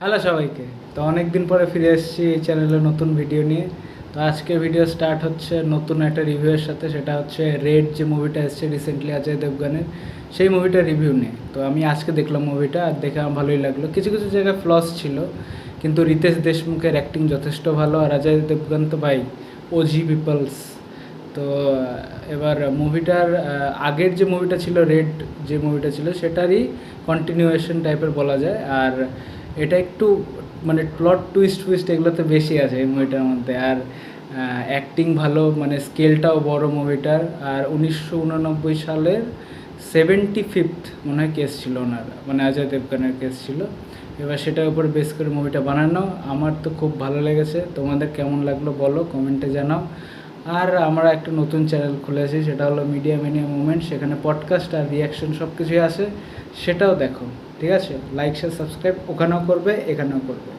Hello সবাইকে। তো অনেক দিন পরে ফিরে এসেছি এই চ্যানেলে নতুন ভিডিও নিয়ে। তো আজকে ভিডিও স্টার্ট হচ্ছে নতুন একটা রিভিউয়ের সাথে, সেটা হচ্ছে রেড যে মুভিটা এসেছে রিসেন্টলি অজয় দেবগানের, সেই মুভিটার রিভিউ নিয়ে। তো আমি আজকে দেখলাম মুভিটা, আর দেখে আমার ভালোই লাগলো। কিছু কিছু জায়গায় ফ্লস ছিল, কিন্তু রিতেশ দেশমুখের অ্যাক্টিং যথেষ্ট ভালো, আর অজয় দেবগান তো ভাই ওজি পিপলস। তো এবার মুভিটার আগের যে মুভিটা ছিল রেড, যে মুভিটা ছিল সেটারই কন্টিনিউয়েশন টাইপের বলা যায়। আর এটা একটু মানে প্লট টুইস্ট টুইস্ট এগুলোতে বেশি আছে এই মুভিটার মধ্যে। আর অ্যাক্টিং ভালো, মানে স্কেলটাও বড় মুভিটার। আর 1989 সালের 75th মনে হয় কেস ছিল ওনার, মানে অজয় দেবগানের কেস ছিল। এবার সেটার উপর বেস করে মুভিটা বানানো। আমার তো খুব ভালো লেগেছে, তোমাদের কেমন লাগলো বলো, কমেন্টে জানাও। আর আমরা একটা নতুন চ্যানেল খুলেছি, সেটা হলো মিডিয়া মেনিয়া মুভমেন্ট। সেখানে পডকাস্ট আর রিয়াকশন সব কিছুই আছে, সেটাও দেখো। ঠিক আছে, লাইক শেয়ার সাবস্ক্রাইব ওখানেও করবে, এখানেও করবে।